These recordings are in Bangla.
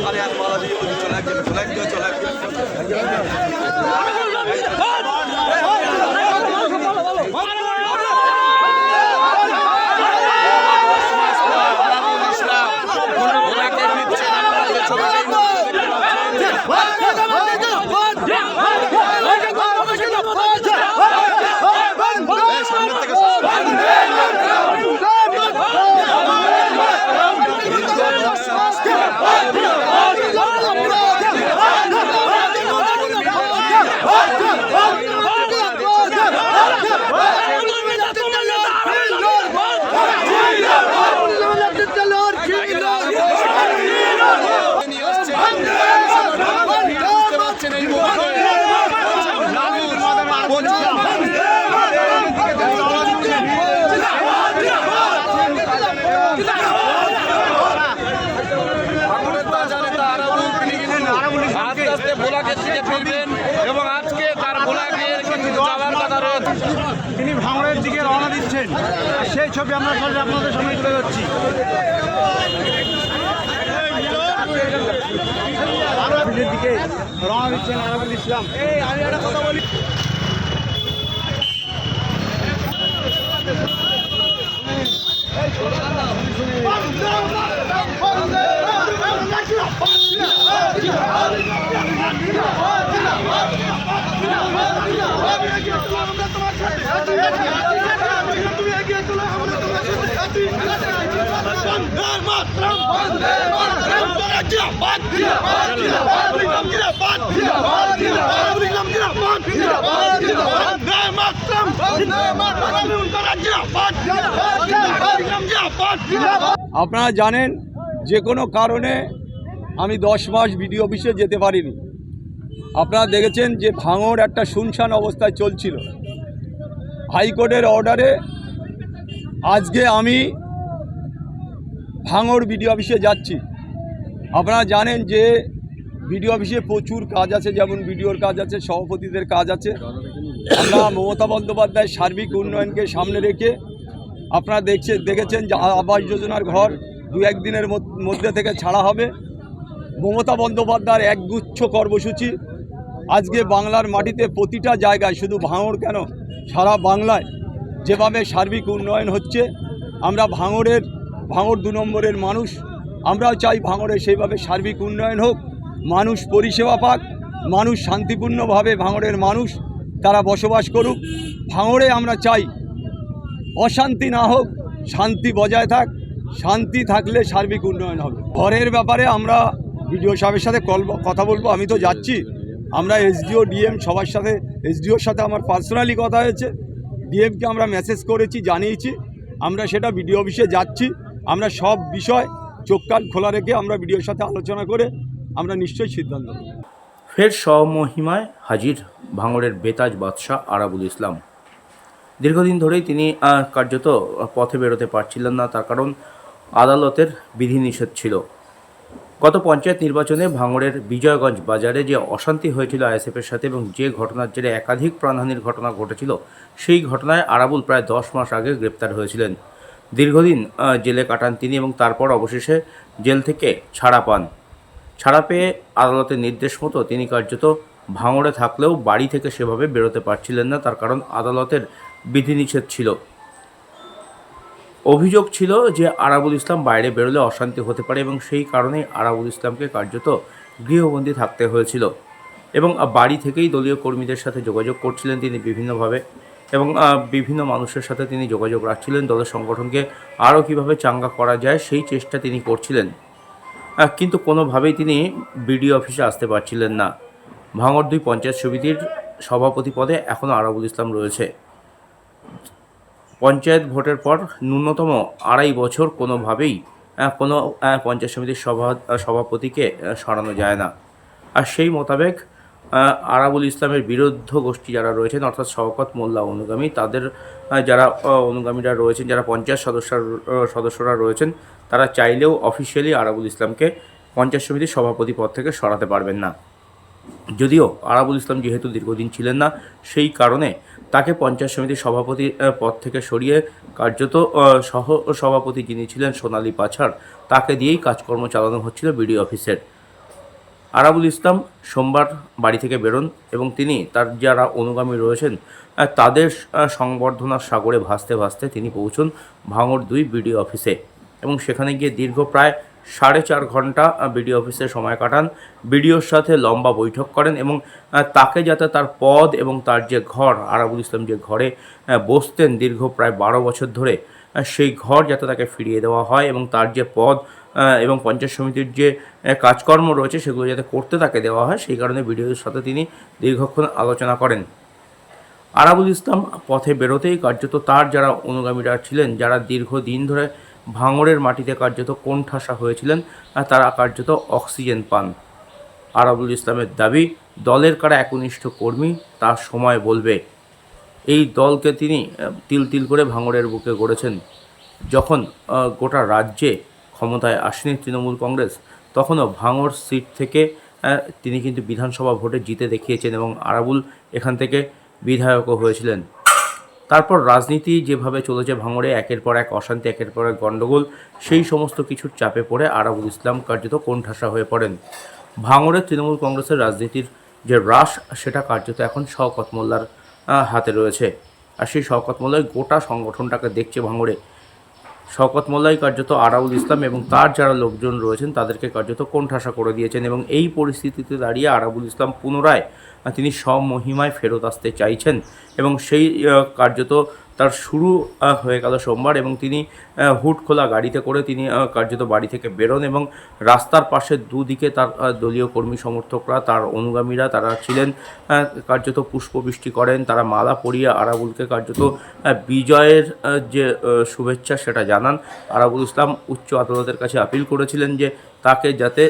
আরে আর মালা দিয়ে চলে এবং আজকে তার ভোলাকের কিন্তু যাওয়ার কথা রয়েছে। তিনি ভাঙড়ের দিকে রওনা দিচ্ছেন, সেই ছবি আমরা সবাই আপনাদের সামনে তুলে ধরছি। দিকে রওনা দিচ্ছেন আরাবুল ইসলাম। আমি একটা কথা বলি, আপনারা জানেন যে কোনো কারণে আমি 10 মাস বিডিও অফিসে যেতে পারিনি। আপনারা দেখেছেন যে ভাঙড় একটা শুনশান অবস্থায় চলছিল। হাইকোর্টের অর্ডারে আজকে আমি ভাঙড় বিডিও অফিসে যাচ্ছি। আপনারা জানেন যে বিডিও অফিসে প্রচুর কাজ আছে, যেমন বিডিওর কাজ আছে, সভাপতিদের কাজ আছে। আমরা মমতা বন্দ্যোপাধ্যায়ের সার্বিক উন্নয়নকে সামনে রেখে আপনারা দেখেছেন যে আবাস যোজনার ঘর 2-1 দিনের মধ্যে থেকে ছাড়া হবে। মমতা বন্দ্যোপাধ্যায়ের একগুচ্ছ কর্মসূচি আজকে বাংলার মাটিতে প্রতিটা জায়গায়, শুধু ভাঙড় কেন সারা বাংলায় যেভাবে সার্বিক উন্নয়ন হচ্ছে, আমরা ভাঙড় 2 নম্বরের মানুষ, আমরাও চাই ভাঙড়ে সেইভাবে সার্বিক উন্নয়ন হোক, মানুষ পরিষেবা পাক, মানুষ শান্তিপূর্ণভাবে ভাঙড়ের মানুষ তারা বসবাস করুক। ভাঙড়ে আমরা চাই অশান্তি না হোক, শান্তি বজায় থাক। শান্তি থাকলে সার্বিক উন্নয়ন হবে। ঘরের ব্যাপারে আমরা বিডিও সাহেবের সাথে কথা বলবো। আমি তো যাচ্ছি, আমরা এসডিও ডিএম সবার সাথে, এসডিওর সাথে আমার পার্সোনালি কথা হয়েছে, ডিএমকে আমরা মেসেজ করেছি, জানিয়েছি। আমরা সেটা বিডিও অফিসে যাচ্ছি। আমরা সব বিষয় চোখ কান খোলা রেখে আমরা বিডিওর সাথে আলোচনা করে আমরা নিশ্চয়ই সিদ্ধান্ত নেব। ফের স্বমহিমায় হাজির ভাঙড়ের বেতাজ বাদশাহ আরাবুল ইসলাম। দীর্ঘদিন ধরেই তিনি কার্যত পথে বেরোতে পারছিলেন না, তার কারণ আদালতের বিধিনিষেধ ছিল। গত পঞ্চায়েত নির্বাচনে ভাঙড়ের বিজয়গঞ্জ বাজারে যে অশান্তি হয়েছিল আইএসএফের সাথে এবং যে ঘটনার জেরে একাধিক প্রাণহানির ঘটনা ঘটেছিল, সেই ঘটনায় আরাবুল প্রায় 10 মাস আগে গ্রেপ্তার হয়েছিলেন। দীর্ঘদিন জেলে কাটান তিনি এবং তারপর অবশেষে জেল থেকে ছাড়া পান। ছাড়া পেয়ে আদালতের নির্দেশ মতো তিনি কার্যত ভাঙড়ে থাকলেও বাড়ি থেকে সেভাবে বেরোতে পারছিলেন না, তার কারণ আদালতের বিধিনিষেধ ছিল। অভিযোগ ছিল যে আরাবুল ইসলাম বাইরে বেরোলে অশান্তি হতে পারে এবং সেই কারণেই আরাবুল ইসলামকে কার্যত গৃহবন্দী থাকতে হয়েছিল এবং বাড়ি থেকেই দলীয় কর্মীদের সাথে যোগাযোগ করছিলেন তিনি বিভিন্নভাবে এবং বিভিন্ন মানুষের সাথে তিনি যোগাযোগ রাখছিলেন। দলের সংগঠনকে আরও কীভাবে চাঙ্গা করা যায় সেই চেষ্টা তিনি করছিলেন, কিন্তু কোনোভাবেই তিনি বিডিও অফিসে আসতে পারছিলেন না। ভাঙড় 2 পঞ্চায়েত সমিতির সভাপতি পদে এখনও আরাবুল ইসলাম রয়েছে। পঞ্চায়েত ভোটের পর ন্যূনতম 2.5 বছর কোনোভাবেই কোনো পঞ্চায়েত সমিতির সভাপতিকে সরানো যায় না। আর সেই মোতাবেক আরাবুল ইসলামের বিরুদ্ধ গোষ্ঠী যারা রয়েছেন, অর্থাৎ শওকত মোল্লা অনুগামী, তাদের যারা অনুগামীরা রয়েছেন, যারা পঞ্চায়েত সদস্যরা রয়েছেন, তারা চাইলেও অফিসিয়ালি আরাবুল ইসলামকে পঞ্চায়েত সমিতির সভাপতি পদ থেকে সরাতে পারবেন না। যদিও আরাবুল ইসলাম যেহেতু দীর্ঘদিন ছিলেন না, সেই কারণে তাকে পঞ্চায়েত সমিতির সভাপতি পদ থেকে সরিয়ে কার্যত সহ সভাপতি যিনি ছিলেন সোনালী পাছাড়, তাকে দিয়েই কাজকর্ম চালানো হচ্ছিল বিডিও অফিসের। আরাবুল ইসলাম সোমবার বাড়ি থেকে বেরোন এবং তিনি তার যারা অনুগামী রয়েছেন তাদের সংবর্ধনার সাগরে ভাসতে ভাসতে তিনি পৌঁছন ভাঙড় 2 বিডিও অফিসে এবং সেখানে গিয়ে দীর্ঘ প্রায় 4.5 ঘন্টা বিডিও অফিসে সময় কাটান। বিডিওর সাথে লম্বা বৈঠক করেন এবং তাকে যাতে তার পদ এবং তার যে ঘর, আরাবুল ইসলাম যে ঘরে বসতেন দীর্ঘ প্রায় 12 বছর ধরে, সেই ঘর যাতে তাকে ফিরিয়ে দেওয়া হয় এবং তার যে পদ এবং পঞ্চায়েত সমিতির যে কাজকর্ম রয়েছে সেগুলো যাতে করতে তাকে দেওয়া হয়, সেই কারণে বিডিওর সাথে তিনি দীর্ঘক্ষণ আলোচনা করেন। আরাবুল ইসলাম পথে বেরোতেই কার্যত তার যারা অনুগামীরা ছিলেন, যারা দীর্ঘদিন ধরে ভাঙড়ের মাটিতে কার্যত কোণঠাসা হয়েছিলেন, তারা কার্যত অক্সিজেন পান। আরাবুল ইসলামের দাবি, দলের কারা একনিষ্ঠ কর্মী তার সময় বলবে। এই দলকে তিনি তিল তিল করে ভাঙড়ের বুকে গড়েছেন। যখন গোটা রাজ্যে ক্ষমতায় আসেনি তৃণমূল কংগ্রেস, তখনও ভাঙড় সিট থেকে তিনি কিন্তু বিধানসভা ভোটে জিতে দেখিয়েছেন এবং আরাবুল এখান থেকে বিধায়কও হয়েছিলেন। তারপর রাজনীতি যেভাবে চলেছে ভাঙড়ে, একের পর এক অশান্তি, একের পর এক গণ্ডগোল, সেই সমস্ত কিছুর চাপে পড়ে আরাবুল ইসলাম কার্যত কোণঠাসা হয়ে পড়েন। ভাঙড়ের তৃণমূল কংগ্রেসের রাজনীতির যে রাশ, সেটা কার্যত এখন শওকত মোল্লার হাতে রয়েছে। আর সেই শওকত মোল্লাই গোটা সংগঠনটাকে দেখছে ভাঙড়ে। শওকত মোল্লাই কার্যত আরাবুল ইসলাম এবং তার যারা লোকজন রয়েছেন তাদেরকে কার্যত কোণঠাসা করে দিয়েছেন এবং এই পরিস্থিতিতে দাঁড়িয়ে আরাবুল ইসলাম পুনরায় তিনি স্বমহিমায় ফেরত আসতে চাইছেন এবং সেই কার্যত তার শুরু হয়ে গেল সোমবার এবং তিনি হুড খোলা গাড়িতে করে তিনি কার্যত বাড়ি থেকে বেরোন এবং রাস্তার পাশে দুদিকে তার দলীয় কর্মী সমর্থকরা, তার অনুগামীরা তারা ছিলেন, কার্যত পুষ্পবৃষ্টি করেন, তারা মালা পরিয়ে আরাবুলকে কার্যত বিজয়ের যে শুভেচ্ছা সেটা জানান। আরাবুল ইসলাম উচ্চ আদালতের কাছে আপিল করেছিলেন যে তাকে যাতে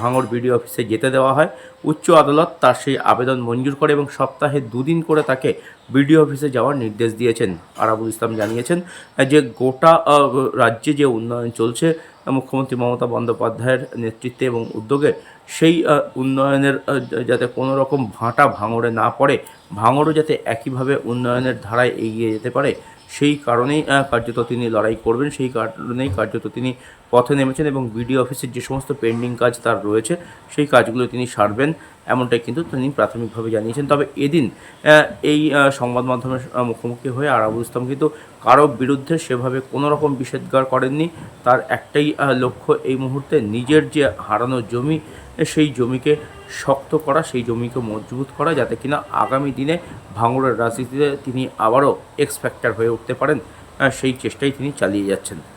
ভাঙড় বিডিও অফিসে যেতে দেওয়া হয়। উচ্চ আদালত তার সেই আবেদন মঞ্জুর করে এবং সপ্তাহে 2 দিন করে তাকে বিডিও অফিসে যাওয়ার নির্দেশ দিয়েছেন। আরাবুল ইসলাম জানিয়েছেন যে গোটা রাজ্যে যে উন্নয়ন চলছে মুখ্যমন্ত্রী মমতা বন্দ্যোপাধ্যায়ের নেতৃত্বে এবং উদ্যোগে, সেই উন্নয়নের যাতে কোনো রকম ভাঁটা ভাঙড়ে না পড়ে, ভাঙড়ও যাতে একইভাবে উন্নয়নের ধারায় এগিয়ে যেতে পারে, সেই কারণেই কার্যত তিনি লড়াই করবেন। সেই কারণেই কার্যত তিনি পথে নেমেছেন এবং বিডিও অফিসের যে সমস্ত পেন্ডিং কাজ তার রয়েছে সেই কাজগুলো তিনি সারবেন, এমনটাই কিন্তু তিনি প্রাথমিকভাবে জানিয়েছেন। তবে এদিন এই সংবাদ মাধ্যমের মুখোমুখি হয়ে আরাবুল ইসলাম কিন্তু কারো বিরুদ্ধে সেভাবে কোনো রকম বিষেধগার করেননি। তার একটাই লক্ষ্য এই মুহূর্তে নিজের যে হারানো জমি, সেই জমিকে শক্ত করা, সেই জমিকে মজবুত করা, যাতে কিনা আগামী দিনে ভাঙড়ের রাজনীতিতে তিনি আবারও এক্স ফ্যাক্টর হয়ে উঠতে পারেন, সেই চেষ্টাই তিনি চালিয়ে যাচ্ছেন।